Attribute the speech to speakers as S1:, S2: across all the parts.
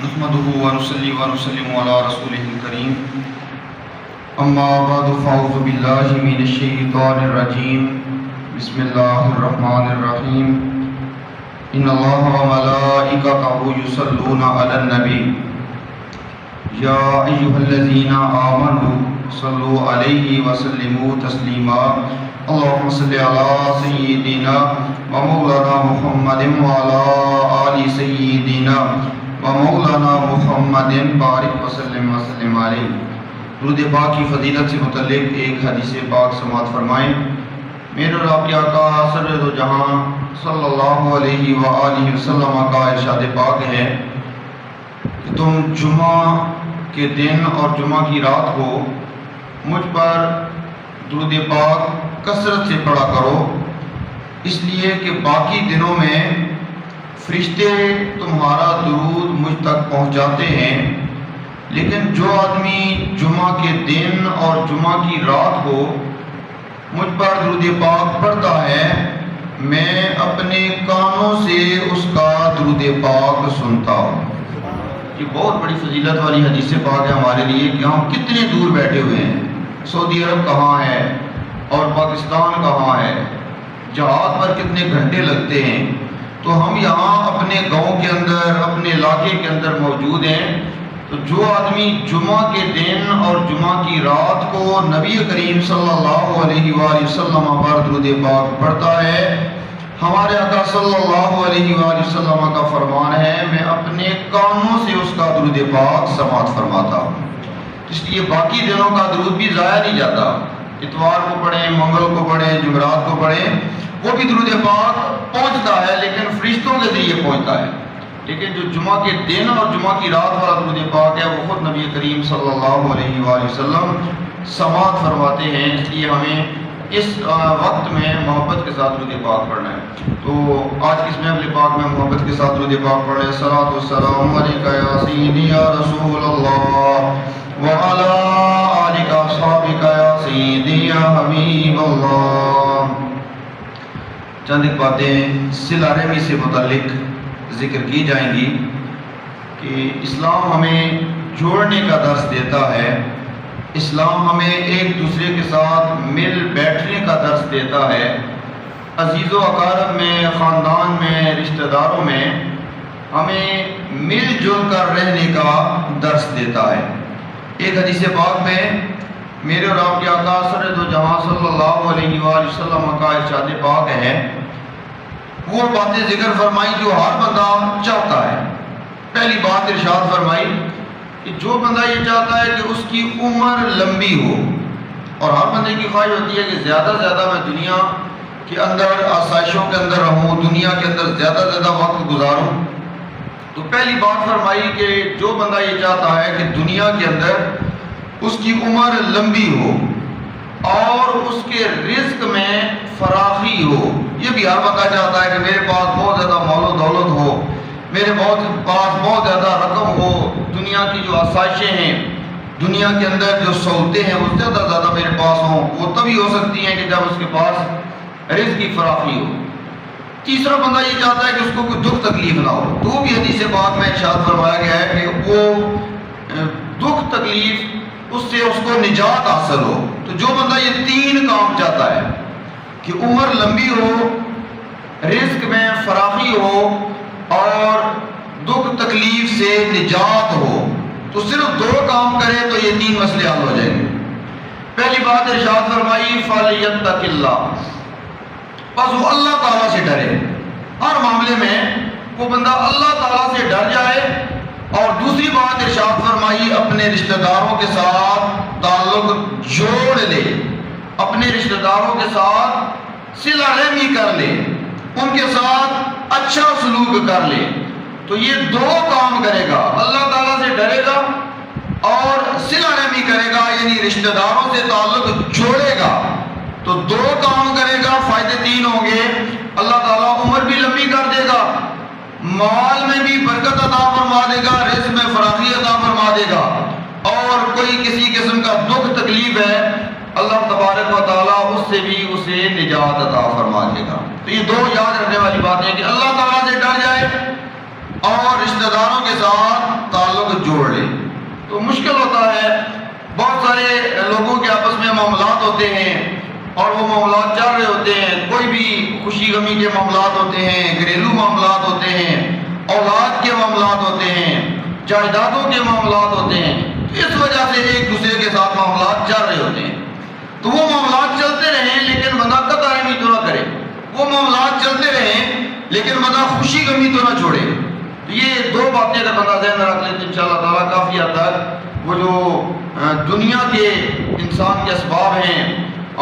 S1: نحمده ونصلي ونسلم على رسوله الكريم اما بعد فاعوذ بالله من الشيطان الرجيم بسم الله الرحمن الرحيم ان الله وملائكته يصلون على النبي يا ايها الذين آمنوا صلوا عليه وسلموا تسليما اللهم صل على سيدنا ومولانا محمد وعلى آل سيدنا ومولانا محمد بارک وسلم علیہ۔ درود پاک کی فضیلت سے متعلق ایک حدیث پاک سماعت فرمائیں۔ میرے اور آپ کے آقا سرور و جہاں صلی اللہ علیہ وآلہ وسلم کا ارشاد پاک ہے کہ تم جمعہ کے دن اور جمعہ کی رات کو مجھ پر درود پاک کثرت سے پڑھا کرو، اس لیے کہ باقی دنوں میں فرشتے تمہارا درود مجھ تک پہنچاتے ہیں، لیکن جو آدمی جمعہ کے دن اور جمعہ کی رات کو مجھ پر درود پاک پڑھتا ہے، میں اپنے کانوں سے اس کا درود پاک سنتا ہوں۔ یہ بہت بڑی فضیلت والی حدیث پاک ہے ہمارے لیے کہ ہم کتنے دور بیٹھے ہوئے ہیں، سعودی عرب کہاں ہے اور پاکستان کہاں ہے، جہاد پر کتنے گھنٹے لگتے ہیں، تو ہم یہاں اپنے گاؤں کے اندر اپنے علاقے کے اندر موجود ہیں۔ تو جو آدمی جمعہ کے دن اور جمعہ کی رات کو نبی کریم صلی اللہ علیہ وآلہ وسلم پر درود پاک پڑھتا ہے، ہمارے آقا صلی اللہ علیہ وآلہ وسلم کا فرمان ہے میں اپنے کانوں سے اس کا درود پاک سماعت فرماتا ہوں۔ اس لیے باقی دنوں کا درود بھی ضائع نہیں جاتا، اتوار کو پڑھیں، منگل کو پڑھیں، جمعرات کو پڑھیں، وہ بھی درود پاک پہنچتا ہے لیکن فرشتوں کے ذریعے پہنچتا ہے۔ لیکن جو جمعہ کے دن اور جمعہ کی رات والا درود پاک ہے وہ خود نبی کریم صلی اللہ علیہ وآلہ وسلم سماعت فرماتے ہیں، اس لیے ہمیں اس وقت میں محبت کے ساتھ درود پاک پڑھنا ہے۔ تو آج کی اس محفل پاک میں محبت کے ساتھ درود پاک پڑھ رہے ہیں۔ صلاۃ والسلام علیکہ یا سیدی یا رسول اللہ وعلی آلکہ اصحابکہ یا سیدی یا حبیب اللہ۔ چند ایک باتیں صلہ رحمی سے متعلق ذکر کی جائیں گی کہ اسلام ہمیں جوڑنے کا درس دیتا ہے، اسلام ہمیں ایک دوسرے کے ساتھ مل بیٹھنے کا درس دیتا ہے، عزیز و اقارب میں، خاندان میں، رشتہ داروں میں ہمیں مل جل کر رہنے کا درس دیتا ہے۔ ایک حدیث پاک میں میرے اور آپ کے آقا سرور و جہاں صلی اللہ علیہ وآلہ وسلم کا ارشاد پاک ہے، وہ باتیں ذکر فرمائی جو ہر بندہ چاہتا ہے۔ پہلی بات ارشاد فرمائی کہ جو بندہ یہ چاہتا ہے کہ اس کی عمر لمبی ہو، اور ہر بندے کی خواہش ہوتی ہے کہ زیادہ سے زیادہ میں دنیا کے اندر آسائشوں کے اندر رہوں، دنیا کے اندر زیادہ سے زیادہ وقت گزاروں۔ تو پہلی بات فرمائی کہ جو بندہ یہ چاہتا ہے کہ دنیا کے اندر اس کی عمر لمبی ہو اور اس کے رزق میں فراخی ہو، یہ بھی ہر بندہ چاہتا ہے کہ میرے پاس بہت زیادہ مال و دولت ہو، میرے پاس بہت زیادہ رقم ہو، دنیا کی جو آسائشیں ہیں، دنیا کے اندر جو سہولتیں ہیں وہ زیادہ زیادہ میرے پاس ہوں۔ وہ تبھی ہو سکتی ہیں کہ جب اس کے پاس رزق کی فراخی ہو۔ تیسرا بندہ یہ چاہتا ہے کہ اس کو کوئی دکھ تکلیف نہ ہو، تو بھی حدیث پاک میں ارشاد فرمایا گیا ہے کہ وہ دکھ تکلیف اس سے اس کو نجات حاصل ہو۔ تو جو بندہ یہ تین کام چاہتا ہے کہ عمر لمبی ہو، رزق میں فراخی ہو اور دکھ تکلیف سے نجات ہو، تو صرف دو کام کرے تو یہ تین مسئلے حل ہو جائیں گے۔ پہلی بات ارشاد فرمائی فَلْيَتَّقِ اللَّهَ، بس وہ اللہ تعالیٰ سے ڈرے، ہر معاملے میں وہ بندہ اللہ تعالیٰ سے ڈر جائے۔ اور دوسری بات ارشاد فرمائی اپنے رشتہ داروں کے ساتھ تعلق جوڑ لے، اپنے رشتہ داروں کے ساتھ صلہ رحمی کر لے، ان کے ساتھ اچھا سلوک کر لے۔ تو یہ دو کام کرے گا، اللہ تعالیٰ سے ڈرے گا اور صلہ رحمی کرے گا، یعنی رشتہ داروں سے تعلق جوڑے گا، تو دو کام کرے گا، فائدے تین ہوں گے۔ اللہ تعالیٰ عمر بھی لمبی کر دے گا، مال میں بھی برکت عطا فرما دے گا، رزق میں فراخی عطا فرما دے گا، اور کوئی کسی قسم کا دکھ تکلیف ہے اللہ تبارک و تعالیٰ اس سے بھی اسے نجات عطا فرما دے گا۔ تو یہ دو یاد رکھنے والی بات ہے کہ اللہ تعالیٰ سے ڈر جائے اور رشتہ داروں کے ساتھ تعلق جوڑ لے. تو مشکل ہوتا ہے، بہت سارے لوگوں کے آپس میں معاملات ہوتے ہیں اور وہ معاملات چل رہے ہوتے ہیں، کوئی بھی خوشی غمی کے معاملات ہوتے ہیں، گھریلو معاملات ہوتے ہیں، اولاد کے معاملات ہوتے ہیں، جائیدادوں کے معاملات ہوتے ہیں. اس وجہ سے ایک دوسرے کے ساتھ معاملات چل رہے ہوتے ہیں. تو وہ معاملات چلتے رہیں لیکن بندہ قطع رحمی تو نہ کرے، وہ معاملات چلتے رہیں لیکن بندہ خوشی غمی تو نہ چھوڑے. یہ دو باتیں اگر بندہ ذہن میں رکھ لے تو انشاءاللہ تعالیٰ کافی حد تک وہ جو دنیا کے انسان کے اسباب ہیں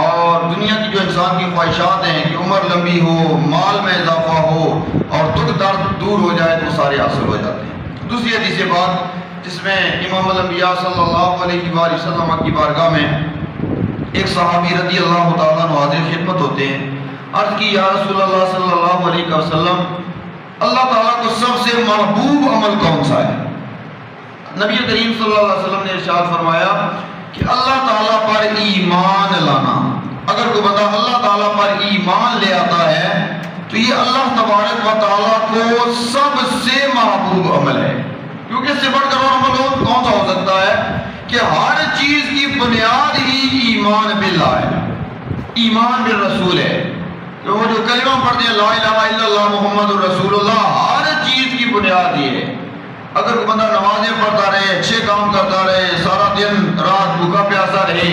S1: اور دنیا کی جو انسان کی خواہشات ہیں کہ عمر لمبی ہو، مال میں اضافہ ہو اور دکھ درد دور ہو جائے تو سارے حاصل ہو جاتے ہیں. دوسری حدیث بات جس میں امام الانبیاء صلی اللہ علیہ وآلہ وسلم کی بارگاہ میں ایک صحابی رضی اللہ تعالیٰ عنہ حاضر خدمت ہوتے ہیں. عرض کی یا رسول اللہ صلی اللہ علیہ وسلم، اللہ تعالیٰ کو سب سے محبوب عمل کون سا ہے؟ نبی کریم صلی اللہ علیہ وسلم نے ارشاد فرمایا کہ اللہ تعالیٰ پر ایمان لانا. اگر کوئی بندہ اللہ تعالیٰ پر ایمان لے آتا ہے تو یہ اللہ تبارک و تعالیٰ کو سب سے محبوب عمل ہے. کیونکہ اس سے بڑھ کر عمل کون سا ہو سکتا ہے کہ ہر چیز کی بنیاد ہی ایمان باللہ ہے، ایمان بالرسول ہے. تو وہ جو کلمہ پڑھتے ہیں لا الہ الا اللہ محمد الرسول اللہ، ہر چیز کی بنیاد یہ ہے. اگر کوئی بندہ نمازیں پڑھتا رہے، اچھے کام کرتا رہے، سارا دن رات بھوکا پیاسا رہے،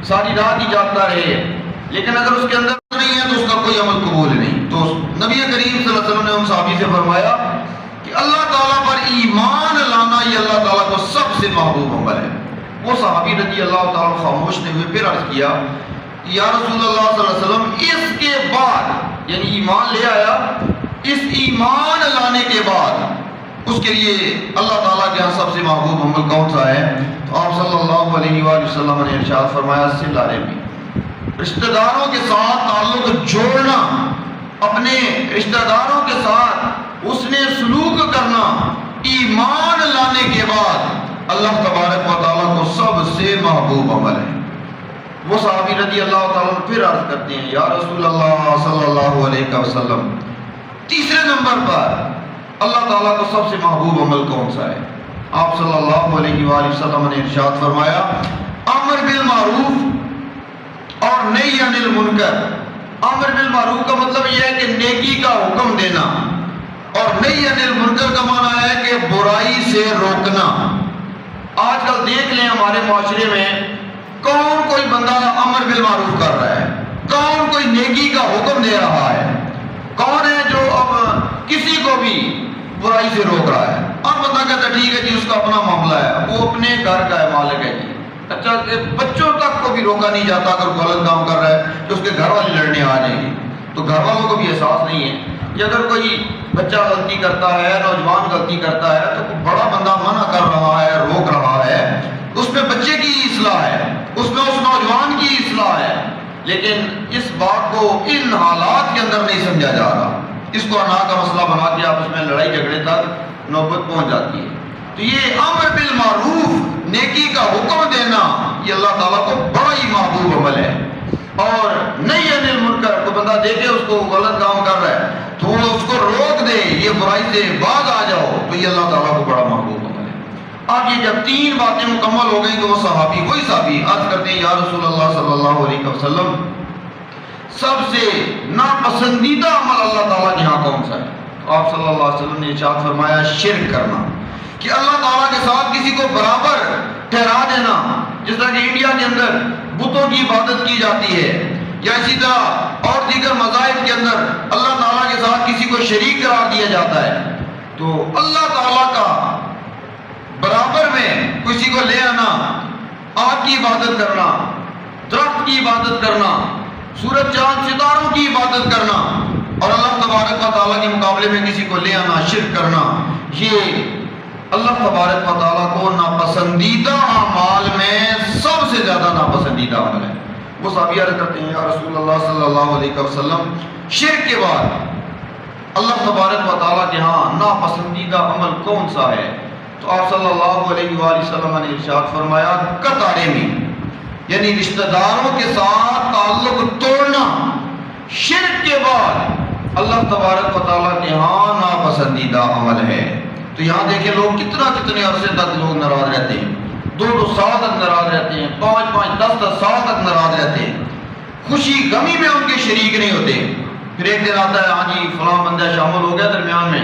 S1: ساری رات ہی جاگتا رہے، لیکن اگر اس کے اندر نہیں ہے تو اس کا کوئی عمل قبول نہیں. تو نبی کریم صلی اللہ علیہ وسلم نے ان صحابی سے فرمایا کہ اللہ تعالیٰ پر ایمان لانا یہ اللہ تعالیٰ کو سب سے محبوب عمل ہے. وہ صحابی رضی اللہ تعالیٰ خاموش نے ہوئے پھر عرض کیا یا رسول اللہ صلی اللہ علیہ وسلم، اس کے بعد یعنی ایمان لے آیا، اس ایمان لانے کے بعد اس کے لیے اللہ تعالیٰ کے ہاں سب سے محبوب عمل کون سا ہے؟ تو آپ صلی اللہ علیہ وآلہ وسلم نے ارشاد فرمایا صلہ رحمی، رشتہ داروں کے ساتھ تعلق جوڑنا، اپنے رشتہ داروں کے ساتھ اس نے سلوک کرنا ایمان لانے کے بعد اللہ تبارک و تعالیٰ کو سب سے محبوب عمل ہے. وہ صحابی رضی اللہ تعالیٰ پھر عرض کرتے ہیں یا رسول اللہ صلی اللہ علیہ وسلم، تیسرے نمبر پر اللہ تعالیٰ کو سب سے محبوب عمل کون سا ہے؟ آپ صلی اللہ علیہ وآلہ وسلم نے ارشاد فرمایا امر بالمعروف اور نہی عن المنکر. امر بالمعروف کا مطلب یہ ہے کہ نیکی کا حکم دینا، اور نہی عن المنکر کا معنی ہے کہ برائی سے روکنا. آج کل دیکھ لیں ہمارے معاشرے میں کون کوئی بندہ امر بالمعروف کر رہا ہے، کون کوئی نیکی کا حکم دے رہا ہے، کون ہے جو اب کسی کو بھی برائی سے روک رہا ہے. اب بندہ کہتا ہے ٹھیک ہے جی اس کا اپنا معاملہ ہے، وہ اپنے گھر کا ہے، مالک ہے جی. اچھا بچوں تک کو بھی روکا نہیں جاتا اگر غلط کام کر رہا ہے کہ اس کے گھر والی لڑنے آ جائیں گی. تو گھر والوں کو بھی احساس نہیں ہے کہ اگر کوئی بچہ غلطی کرتا ہے، نوجوان غلطی کرتا ہے تو بڑا بندہ منع کر رہا ہے، روک رہا ہے، اس میں بچے کی اصلاح ہے، اس میں اس نوجوان کی اصلاح ہے. لیکن اس بات کو ان حالات کے اندر نہیں سمجھا جا رہا، اس کو انا کا مسئلہ بنا کے آپ اس میں لڑائی جھگڑے تک نوبت پہنچ جاتی ہے. تو یہ امر بالمعروف، نیکی کا حکم دینا، یہ اللہ تعالیٰ کو بڑا ہی محبوب عمل ہے. اور نہیں عن المنکر، کو بندہ دیکھے اس کو غلط کام کر رہا ہے تو وہ اس کو روک دے، یہ برائی سے باز آ جاؤ، تو یہ اللہ تعالیٰ کو بڑا محبوب عمل ہے. اب یہ جب تین باتیں مکمل ہو گئیں تو وہ صحابی وہی صحابی عرض کرتے ہیں یا رسول اللہ صلی اللہ علیہ وسلم، سب سے ناپسندیدہ عمل اللہ تعالیٰ کے ہاں کون سا ہے؟ تو آپ صلی اللہ علیہ وسلم نے ارشاد فرمایا شرک کرنا، کہ اللہ تعالیٰ کے ساتھ کسی کو برابر ٹھہرا دینا. جس طرح کہ انڈیا کے اندر بتوں کی عبادت کی جاتی ہے، یا اسی طرح اور دیگر مذاہب کے اندر اللہ تعالیٰ کے ساتھ کسی کو شریک قرار دیا جاتا ہے. تو اللہ تعالیٰ کا برابر میں کسی کو لے آنا، آگ کی عبادت کرنا، درخت کی عبادت کرنا، سورج چاند ستاروں کی عبادت کرنا، اور اللہ تبارک و تعالیٰ کے مقابلے میں کسی کو لے آنا، شرک کرنا، یہ اللہ تبارک و تعالیٰ کو ناپسندیدہ اعمال میں سب سے زیادہ ناپسندیدہ عمل ہے. وہ صحابی عرض کرتے ہیں یا رسول اللہ صلی اللہ علیہ وسلم، شرک کے بعد اللہ تبارک و تعالیٰ کے ہاں ناپسندیدہ عمل کون سا ہے؟ تو آپ صلی اللہ علیہ وآلہ وسلم نے ارشاد فرمایا قطع رحمی، یعنی رشتہ داروں کے ساتھ تعلق توڑنا شرک کے بعد اللہ تبارک و تعالیٰ کے ہاں ناپسندیدہ عمل ہے. تو یہاں دیکھیں لوگ کتنے عرصے تک لوگ ناراض رہتے ہیں، 2 سال تک ناراض رہتے ہیں، 5 10 سال تک ناراض رہتے ہیں، خوشی غمی میں ان کے شریک نہیں ہوتے. پھر ایک دن آتا ہے ہاں جی فلاں بندہ شامل ہو گیا درمیان میں،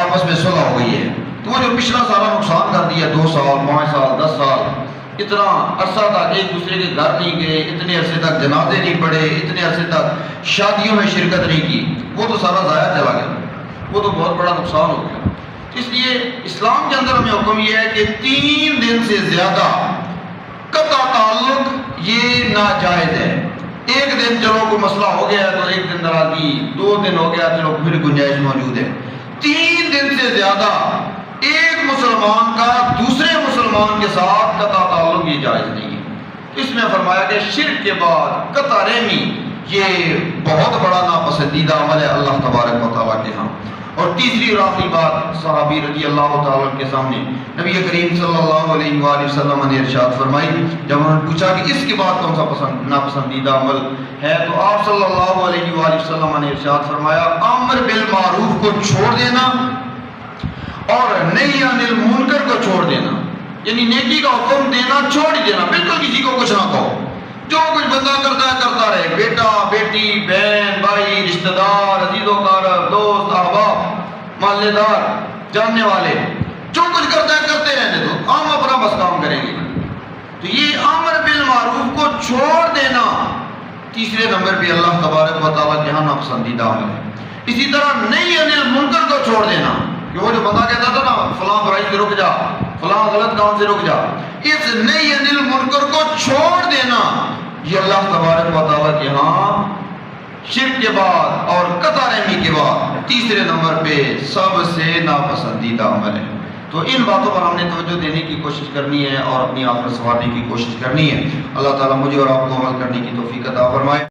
S1: آپس میں صلح ہو گئی ہے. تو وہ جو پچھلا سارا نقصان کر دیا 2 سال 5 سال 10 سال اتنا عرصہ تک ایک دوسرے کے گھر نہیں گئے، اتنے عرصے تک جنازے نہیں پڑھے، اتنے عرصے تک شادیوں میں شرکت نہیں کی، وہ تو سارا ضائع چلا گیا، وہ تو بہت بڑا نقصان ہو گیا. اس لیے اسلام کے اندر ہمیں حکم یہ ہے کہ 3 دن سے زیادہ قطع تعلق یہ ناجائز ہے. ایک دن چلو کوئی مسئلہ ہو گیا تو ایک دن ناراضگی، 2 دن ہو گیا چلو پھر گنجائش موجود ہے. 3 دن سے زیادہ ایک مسلمان کا دوسرے مسلمان کے ساتھ قطع تعلق یہ جائز نہیں ہے. اس میں فرمایا کہ شرک کے بعد قطع رحمی یہ بہت بڑا ناپسندیدہ عمل ہے اللہ تبارک و تعالیٰ کے ہاں. اور تیسری اور آخری بات صحابی رضی اللہ تعالیٰ کے سامنے نبی کریم صلی اللہ علیہ وآلہ وسلم نے ارشاد فرمائی، جب انہوں نے پوچھا کہ اس کے بعد کون سا ناپسندیدہ عمل ہے، تو آپ صلی اللہ علیہ وآلہ وسلم نے ارشاد فرمایا امر بالمعروف کو چھوڑ دینا اور نہی عن المنکر کو چھوڑ دینا. یعنی نیکی کا حکم دینا چھوڑ ہی دینا، بالکل کسی کو کچھ نہ کہو، جو کچھ بندہ کرتا ہے کرتا رہے، بیٹا بیٹی بہن بھائی رشتہ دار عزیز و اقارب دوست احباب محلے دار جاننے والے جو کچھ کرتا ہے کرتے رہنے دو، ہم اپنا بس کام کریں گے. تو یہ امر بالمعروف کو چھوڑ دینا تیسرے نمبر پہ اللہ تبارک و تعالیٰ کے ہاں ناپسندیدہ عمل ہے. اسی طرح نہی عن المنکر کو چھوڑ دینا، کہ وہ جو بندہ کہتا تھا نا فلاں برائی سے رک جا، فلاں غلط کام سے رک جا، اس نہی عن المنکر کو چھوڑ دینا یہ اللہ تبارک و تعالیٰ کے ہاں شرک کے بعد اور قطع رحمی کے بعد تیسرے نمبر پہ سب سے ناپسندیدہ عمل ہے. تو ان باتوں پر ہم نے توجہ دینے کی کوشش کرنی ہے اور اپنی آخرت سنوارنے کی کوشش کرنی ہے. اللہ تعالیٰ مجھے اور آپ کو عمل کرنے کی توفیق عطا فرمائے.